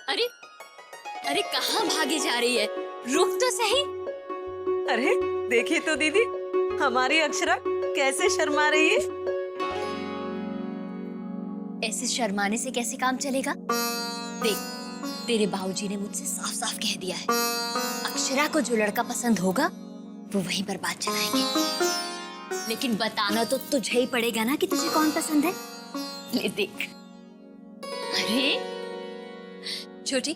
अरे अरे कहाँ भागी जा रही है? रुक तो सही। अरे देखिए तो दीदी, हमारी अक्षरा कैसे शर्मा रही है। ऐसे शर्माने से कैसे काम चलेगा? देख, तेरे बाबूजी ने मुझसे साफ साफ कह दिया है, अक्षरा को जो लड़का पसंद होगा वो वहीं पर बात चलाएंगे। लेकिन बताना तो तुझे ही पड़ेगा ना कि तुझे कौन पसंद है। ले देख। अरे छोटी,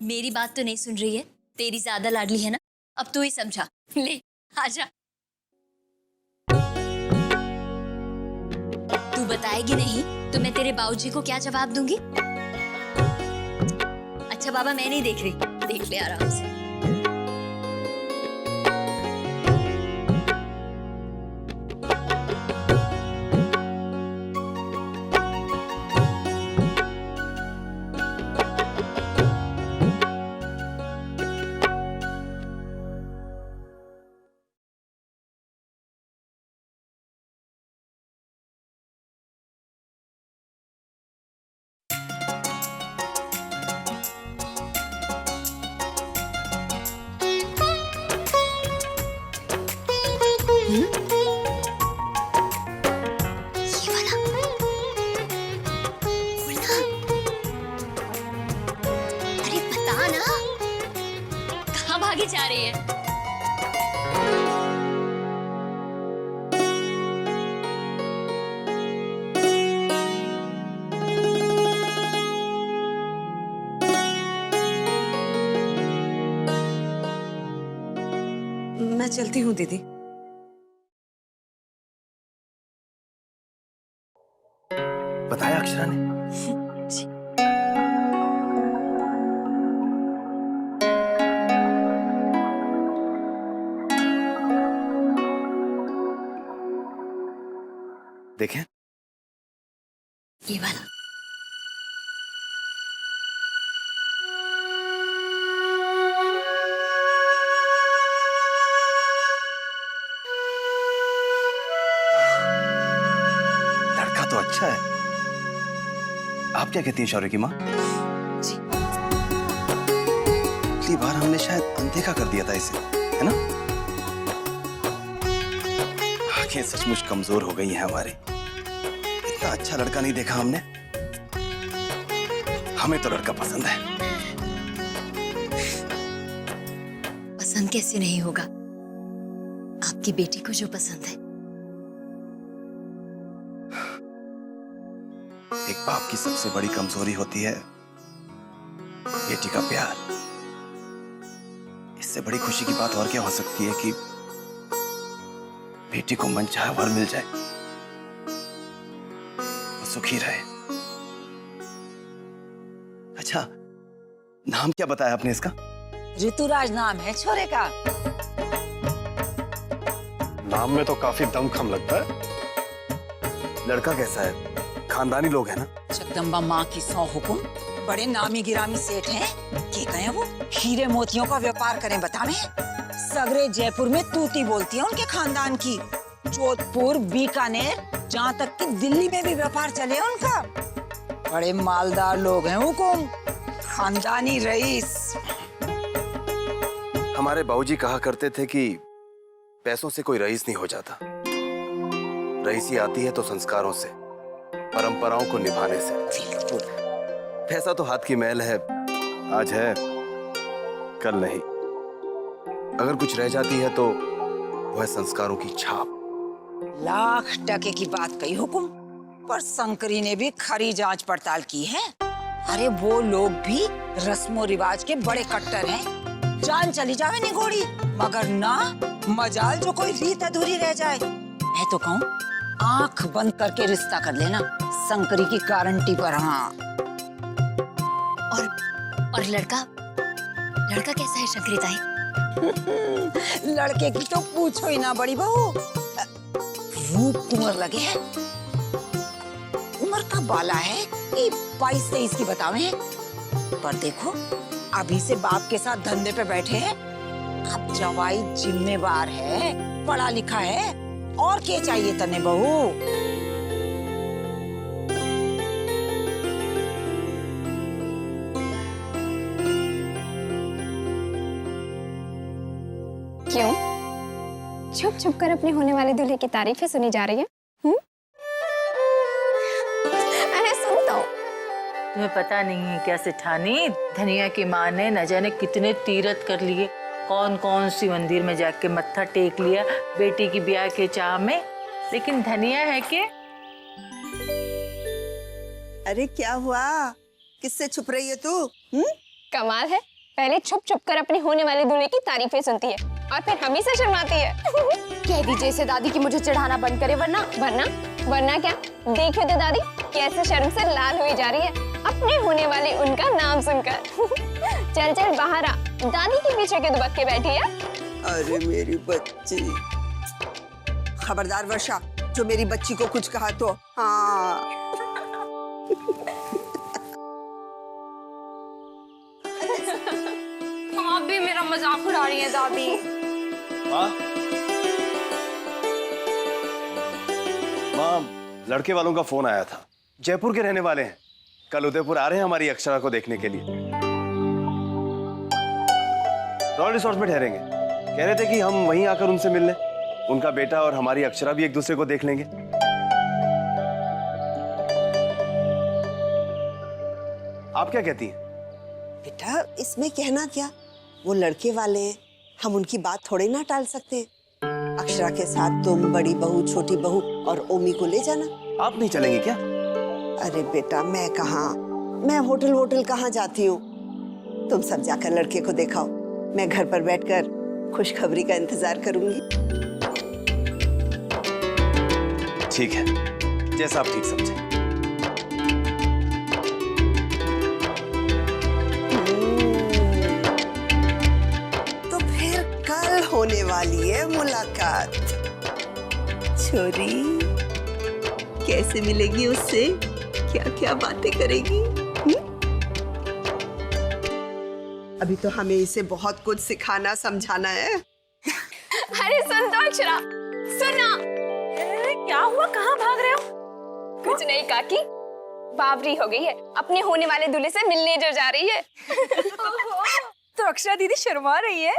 मेरी बात तो नहीं सुन रही है, तेरी ज्यादा लाडली है ना, अब तू ही समझा। ले आजा। तू बताएगी नहीं तो मैं तेरे बाबूजी को क्या जवाब दूंगी? अच्छा बाबा, मैं नहीं देख रही, देख ले आराम से। जा रही है। मैं चलती हूँ दीदी। बताया अक्षरा ने? देखें ये वाला। लड़का तो अच्छा है। आप क्या कहती हैं शौर्य की माँ? जी। पिछली बार हमने शायद अनदेखा कर दिया था इसे, है ना? आंखें सचमुच कमजोर हो गई हैं हमारी। इतना अच्छा लड़का नहीं देखा हमने। हमें तो लड़का पसंद है। पसंद कैसे नहीं होगा, आपकी बेटी को जो पसंद है। एक बाप की सबसे बड़ी कमजोरी होती है बेटी का प्यार। इससे बड़ी खुशी की बात और क्या हो सकती है कि बेटी को मनचाहा वर मिल जाए, वो सुखी रहे। अच्छा, नाम क्या बताया आपने इसका? ऋतुराज नाम है छोरे का। नाम में तो काफी दमखम लगता है। लड़का कैसा है? खानदानी लोग हैं ना? जगदम्बा माँ की 100 हुकुम। बड़े नामी गिरामी सेठ हैं। के कहें वो हीरे मोतियों का व्यापार करें बतावे। सगरे जयपुर में तूती बोलती है उनके खानदान की। जोधपुर, बीकानेर, जहाँ तक कि दिल्ली में भी व्यापार चले उनका। बड़े मालदार लोग हैं हुकुम, खानदानी रईस। हमारे बाबूजी कहा करते थे कि पैसों से कोई रईस नहीं हो जाता। रईसी आती है तो संस्कारों से, परंपराओं को निभाने से। पैसा तो हाथ की मैल है, आज है कल नहीं। अगर कुछ रह जाती है तो वो है संस्कारों की छाप। लाख टके की बात कही हुकुम, पर शंकरी ने भी खरी जांच पड़ताल की है। अरे वो लोग भी रस्मो रिवाज के बड़े कट्टर हैं। जान चली जावे निगोड़ी, मगर ना मजाल जो कोई रीत अधूरी रह जाए। मैं तो कहूँ आंख बंद करके रिश्ता कर लेना, शंकरी की गारंटी पर। हाँ। और लड़का कैसा है शंकरी ताई? लड़के की तो पूछो ही ना बड़ी बहू। रूप कुंवर लगे है। उम्र का बाला है कि 22-23 की बतावे। पर देखो अभी से बाप के साथ धंधे पे बैठे हैं। अब जवाई जिम्मेवार है, पढ़ा लिखा है, और क्या चाहिए तने बहू। क्यों? छुप छुप कर अपने होने वाले दूल्हे की तारीफें सुनी जा रही है? अरे सुन तो। तुम्हें पता नहीं है क्या सेठानी, धनिया की माँ ने न जाने कितने तीरथ कर लिए, कौन कौन सी मंदिर में जाके मत्था टेक लिया बेटी की ब्याह के चाह में, लेकिन धनिया है कि अरे क्या हुआ, किससे छुप रही है तू? कमाल है, पहले छुप छुप कर अपने होने वाले दूल्हे की तारीफें सुनती है और फिर हम ही से शर्माती है। कह दीजिए इसे दादी कि मुझे चिढ़ाना बंद करे, वरना वरना क्या? देखियो तो दादी कैसे शर्म से लाल हुई जा रही है अपने होने वाले उनका नाम सुनकर। चल चल बाहर आ, दादी के पीछे के दुबक के बैठी है। अरे मेरी बच्ची, खबरदार वर्षा, जो मेरी बच्ची को कुछ कहा तो। हाँ आप भी मेरा मजाक उड़ा रही है दादी। माँ, लड़के वालों का फोन आया था, जयपुर के रहने वाले हैं, कल उदयपुर आ रहे हैं हमारी अक्षरा को देखने के लिए। रॉयल रिसोर्ट में ठहरेंगे, कह रहे थे कि हम वहीं आकर उनसे मिल लें, उनका बेटा और हमारी अक्षरा भी एक दूसरे को देख लेंगे। आप क्या कहती हैं? बेटा, इसमें कहना क्या, वो लड़के वाले हैं, हम उनकी बात थोड़े ना टाल सकते। अक्षरा के साथ तुम, बड़ी बहू, छोटी बहू और ओमी को ले जाना। आप नहीं चलेंगी क्या? अरे बेटा, मैं कहाँ, मैं होटल कहाँ जाती हूँ। तुम सब जाकर लड़के को दिखाओ, मैं घर पर बैठकर खुशखबरी का इंतजार करूंगी। ठीक है, जैसा आप ठीक समझे। तो फिर कल होने वाली है मुलाकात। छोरी, कैसे मिलेगी उससे, क्या क्या बातें करेगी? अभी तो हमें इसे बहुत कुछ सिखाना समझाना है। अरे सुन तो अक्षरा, सुना। क्या हुआ, कहाँ भाग रहे हो? कुछ नहीं काकी, बावरी हो गई है, अपने होने वाले दूल्हे से मिलने जो जा रही है। तो अक्षरा दीदी शर्मा रही है।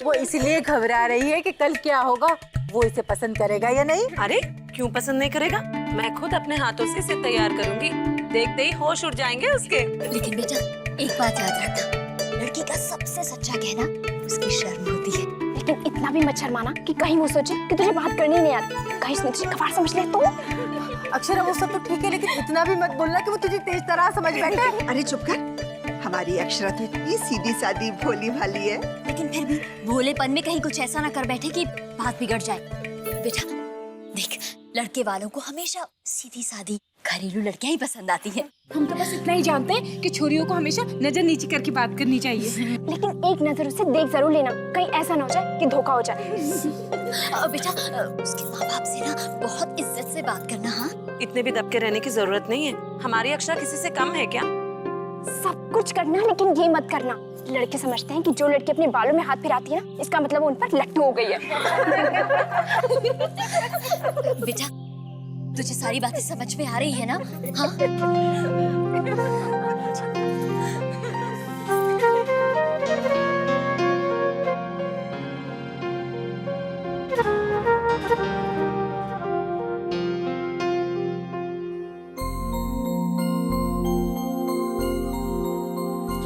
वो इसलिए घबरा रही है कि कल क्या होगा, वो इसे पसंद करेगा या नहीं। अरे क्यों पसंद नहीं करेगा, मैं खुद अपने हाथों से इसे तैयार करूंगी, देखते ही होश उड़ जाएंगे उसके। लेकिन बेटा एक बात याद रखना, लड़की का सबसे सच्चा कहना उसकी शर्म होती है। लेकिन इतना भी मत शर्माना कि कहीं वो सोचे कि तुझे बात करनी नहीं आती, कहीं उसने तुझे कबाड़ समझ ले तो। अक्षरा वो सब तो ठीक है, लेकिन इतना भी मत बोलना कि वो तुझे तेज तरह समझ बैठे। अरे चुप कर, हमारी अक्षरा तो इतनी सीधी सादी भोली भाली है। लेकिन फिर भी भोलेपन में कहीं कुछ ऐसा ना कर बैठे कि बात बिगड़ जाए। बेटा देख, लड़के वालों को हमेशा सीधी सादी घरेलू लड़कियां ही पसंद आती हैं। हम तो बस इतना ही जानते हैं कि छोरियों को हमेशा नजर नीची करके बात करनी चाहिए। लेकिन एक नजर उसे देख जरूर लेना, कहीं ऐसा ना हो जाए कि धोखा हो जाए। बेटा उसके माँ बाप से ना बहुत इज्जत से बात करना। हाँ, इतने भी दबके रहने की जरूरत नहीं है, हमारी अक्षरा किसी से कम है क्या? सब कुछ करना, लेकिन ये मत करना, लड़के समझते हैं कि जो लड़की अपने बालों में हाथ फिराती है ना, इसका मतलब उन पर लट्टू हो गई है। बेटा तुझे सारी बातें समझ में आ रही है ना? हाँ?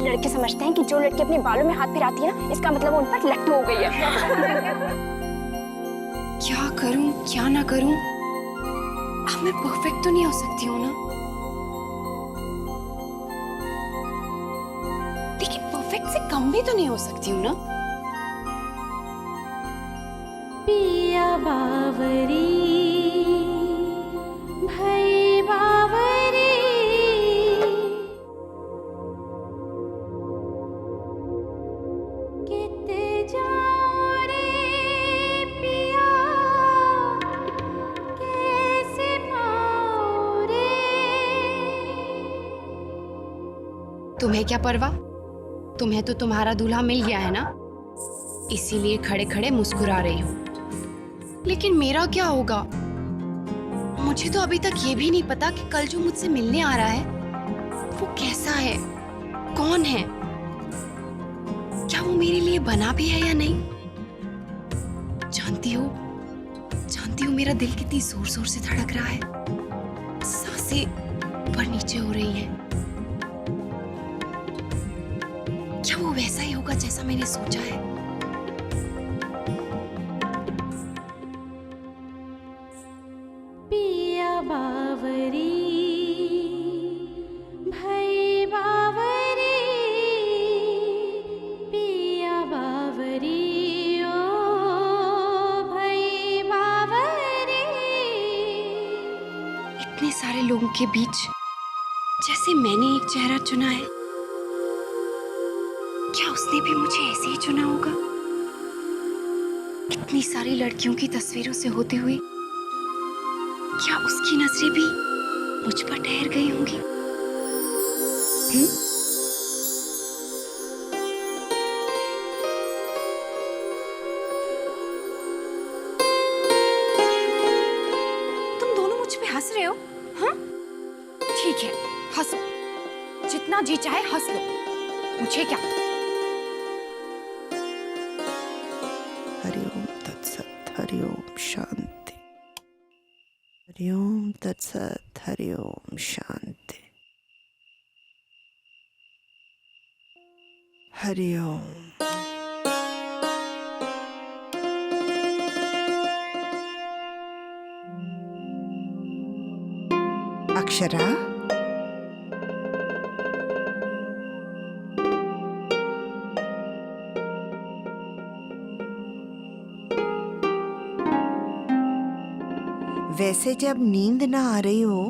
लड़के समझते हैं कि जो लड़की अपने बालों में हाथ फिराती है ना, इसका मतलब उन पर लट्टू हो गई है। क्या करूं क्या ना करूं, अब मैं परफेक्ट तो नहीं हो सकती हूँ ना, लेकिन परफेक्ट से कम भी तो नहीं हो सकती हूँ ना। पिया बावरी भई बावरी कित जाओ रे पिया कैसे पाओ रे। तुम्हें क्या परवाह, तुम्हें तो तुम्हारा दूल्हा मिल गया है ना, इसीलिए खड़े खड़े मुस्कुरा रही हो। लेकिन मेरा क्या होगा, मुझे तो अभी तक ये भी नहीं पता कि कल जो मुझसे मिलने आ रहा है वो कैसा है, कौन है, क्या वो मेरे लिए बना भी है या नहीं। जानती हो मेरा दिल कितनी जोर जोर से धड़क रहा है। सांसें ऊपर नीचे हो रही हैं। क्या वो वैसा ही होगा जैसा मैंने सोचा है? पिया बावरी भई बावरी पिया बावरी ओ भई बावरी। इतने सारे लोगों के बीच जैसे मैंने एक चेहरा चुना है, क्या उसने भी मुझे ऐसे ही चुना होगा? इतनी सारी लड़कियों की तस्वीरों से होते हुए क्या उसकी नजरें भी मुझ पर ठहर गई होंगी? तुम दोनों मुझ पे हंस रहे हो? हाँ, ठीक है, हंसो, जितना जी चाहे हंस लो, मुझे क्या। हरिओम तत्सत हरिओम शांति। हरिओम तत्सत हरिओम शांति। हरिओम। अक्षरा, वैसे जब नींद ना आ रही हो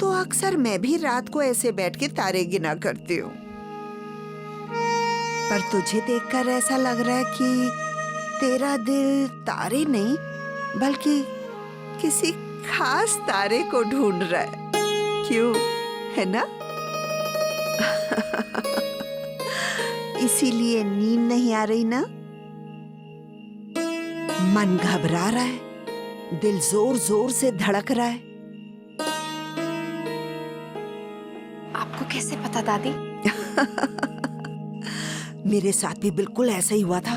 तो अक्सर मैं भी रात को ऐसे बैठ के तारे गिना करती हूँ, पर तुझे देखकर ऐसा लग रहा है कि तेरा दिल तारे नहीं बल्कि किसी खास तारे को ढूंढ रहा है। क्यों, है ना? इसीलिए नींद नहीं आ रही ना? मन घबरा रहा है, दिल जोर जोर से धड़क रहा है। आपको कैसे पता दादी? मेरे साथ भी बिल्कुल ऐसा ही हुआ था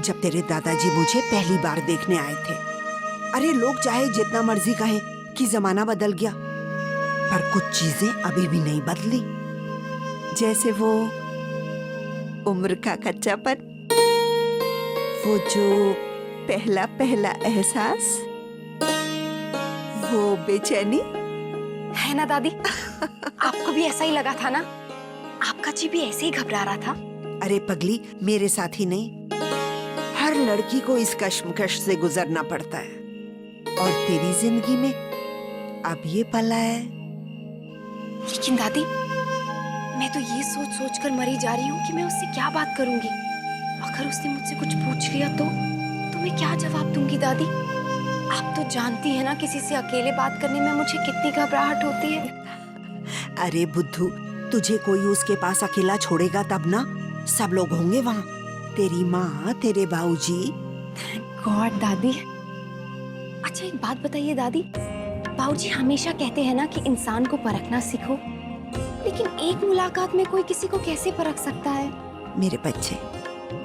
जब तेरे दादाजी मुझे पहली बार देखने आए थे। अरे लोग चाहे जितना मर्जी कहें कि जमाना बदल गया, पर कुछ चीजें अभी भी नहीं बदली। जैसे वो उम्र का कच्चापन, वो जो पहला पहला एहसास, वो बेचैनी। है ना दादी? आपको भी ऐसा ही लगा था ना? आपका जी भी ऐसे ही घबरा रहा था। अरे पगली, मेरे साथ ही नहीं, हर लड़की को इस कश्मकश से गुजरना पड़ता है, और तेरी जिंदगी में अब ये पल है। लेकिन दादी, मैं तो ये सोच सोच कर मरी जा रही हूँ कि मैं उससे क्या बात करूंगी। अगर उसने मुझसे कुछ पूछ लिया तो मैं क्या जवाब दूंगी दादी? आप तो जानती है ना किसी से अकेले बात करने में मुझे कितनी घबराहट होती है। अरे बुद्धू, तुझे कोई उसके पास अकेला छोड़ेगा तब ना? सब लोग होंगे वहाँ, तेरी माँ, तेरे बाबूजी। गॉड दादी। अच्छा एक बात बताइए दादी, बाबूजी हमेशा कहते हैं ना कि इंसान को परखना सीखो, लेकिन एक मुलाकात में कोई किसी को कैसे परख सकता है? मेरे बच्चे,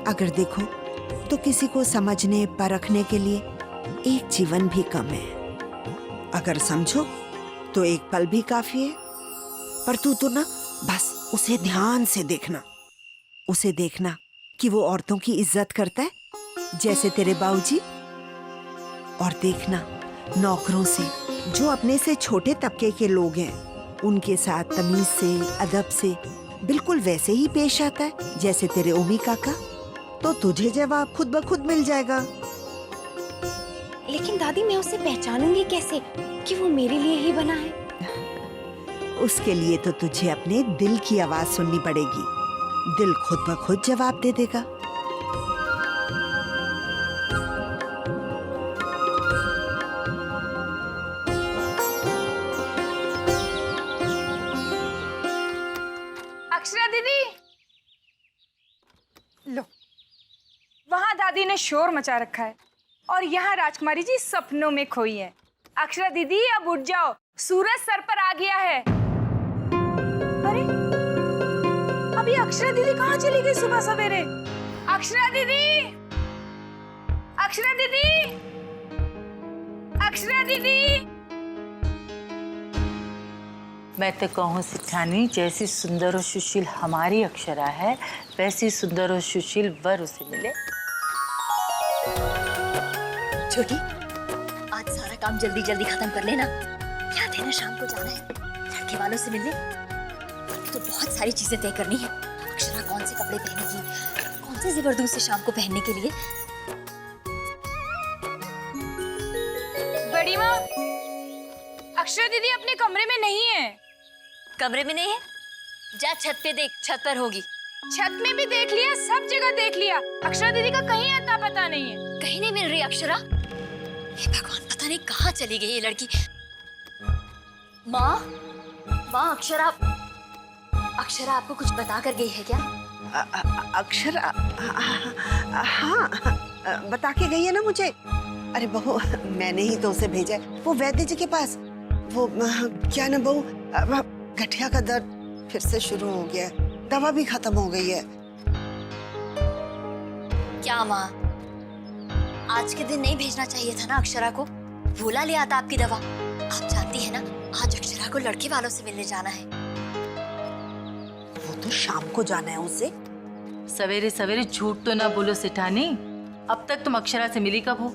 अगर देखो तो किसी को समझने परखने के लिए एक जीवन भी कम है। अगर समझो तो एक पल भी काफी है। पर तू तो ना बस उसे ध्यान से देखना, उसे देखना कि वो औरतों की इज्जत करता है जैसे तेरे बाबूजी, और देखना नौकरों से, जो अपने से छोटे तबके के लोग हैं, उनके साथ तमीज से, अदब से बिल्कुल वैसे ही पेश आता है जैसे तेरे ओमी काका। तो तुझे जवाब खुद ब खुद मिल जाएगा। लेकिन दादी, मैं उसे पहचानूंगी कैसे कि वो मेरे लिए ही बना है? उसके लिए तो तुझे अपने दिल की आवाज सुननी पड़ेगी। दिल खुद ब खुद जवाब दे देगा। अक्षरा दीदी, लो, वहां दादी ने शोर मचा रखा है और यहाँ राजकुमारी जी सपनों में खोई है। अक्षरा दीदी अब उठ जाओ, सूरज सर पर आ गया है। अरे अभी अक्षरा दीदी कहाँ चली गई सुबह सवेरे? अक्षरा दीदी, अक्षरा दीदी, अक्षरा दीदी। मैं तो कहूँ सिठानी, जैसी सुंदर और सुशील हमारी अक्षरा है, वैसी सुंदर और सुशील वर उसे मिले। छोटी, आज सारा काम जल्दी जल्दी खत्म कर लेना। याद है ना शाम को जाना है लड़के वालों से मिलने। तो बहुत सारी चीजें तय करनी है। अक्षरा कौन से कपड़े पहनेगी, कौन से जेवर दूँ से शाम को पहनने के लिए। बड़ी माँ, अक्षरा दीदी अपने कमरे में नहीं है। कमरे में नहीं है? जा छत पे देख, छत पर होगी। छत में भी देख लिया, सब जगह देख लिया, अक्षरा दीदी का कहीं अता पता नहीं है। कहीं नहीं मिल रही अक्षरा। हे भगवान, पता नहीं कहाँ चली गई ये लड़की। माँ, माँ, अक्षरा आपको कुछ बता कर गई है क्या? अक्षरा, हाँ, बता के गई है ना मुझे। अरे बहू, मैंने ही तो उसे भेजा है वो वैद्य जी के पास। वो क्या ना बहू, गठिया का दर्द फिर से शुरू हो गया है, दवा भी खत्म हो गई है। क्या माँ, आज के दिन नहीं भेजना चाहिए था ना अक्षरा को? भूला ले आता आपकी दवा। आप जानती है ना, आज अक्षरा को लड़के वालों से मिलने जाना है। वो तो शाम को जाना है उसे। सवेरे सवेरे झूठ तो ना बोलो सिठानी। अब तक तुम अक्षरा से मिली कब हो?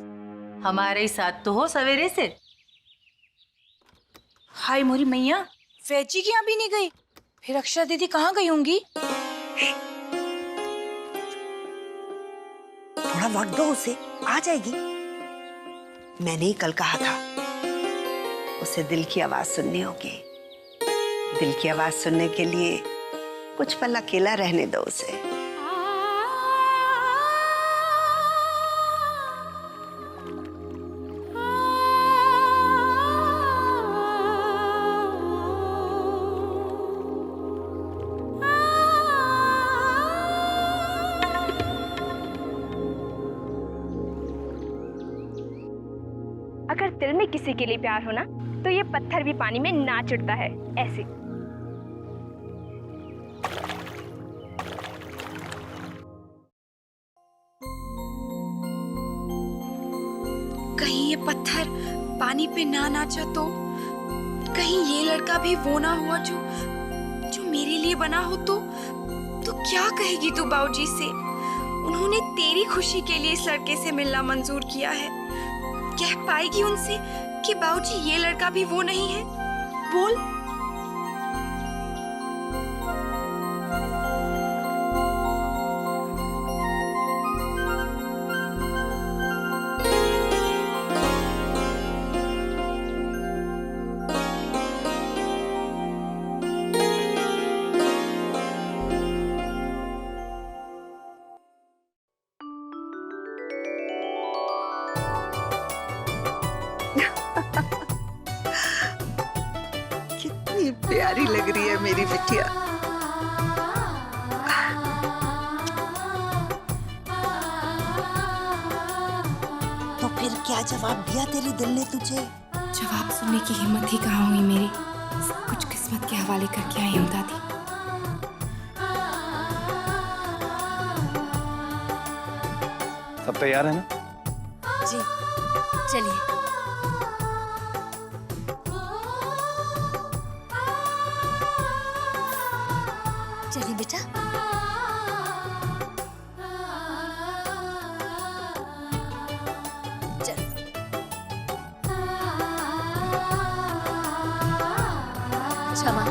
हमारे ही साथ तो हो सवेरे से। हाय मोरी मैया, वैची की यहाँ भी नहीं गई। फिर अक्षरा दीदी कहाँ गई होंगी? थोड़ा वक्त दो उसे, आ जाएगी। मैंने ही कल कहा था उसे दिल की आवाज सुननी होगी। दिल की आवाज सुनने के लिए कुछ पल अकेला रहने दो उसे। अगर दिल में किसी के लिए प्यार हो ना, तो ये पत्थर भी पानी में नाच उठता है ऐसे। कहीं ये पत्थर पानी पे ना नाचा तो? कहीं ये लड़का भी वो ना हुआ जो मेरे लिए बना हो तो क्या कहेगी तू बाबूजी से? उन्होंने तेरी खुशी के लिए इस लड़के से मिलना मंजूर किया है। कह पाएगी उनसे कि बाबूजी ये लड़का भी वो नहीं है? बोल। कितनी प्यारी लग रही है मेरी बिटिया। तो फिर क्या जवाब दिया तेरे दिल ने तुझे? जवाब सुनने की हिम्मत ही कहाँ हुई मेरी। सब कुछ किस्मत के हवाले करके आई हूँ दादी। सब तैयार है ना? जी, चलिए। चलिए बेटा। चल। क्षमा।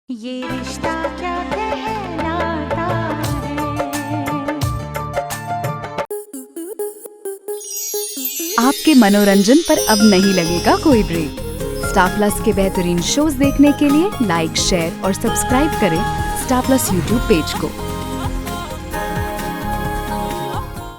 ये रिश्ता क्या कहलाता है। आपके मनोरंजन पर अब नहीं लगेगा कोई ब्रेक। स्टार प्लस के बेहतरीन शोज देखने के लिए लाइक, शेयर और सब्सक्राइब करें स्टार प्लस यूट्यूब पेज को।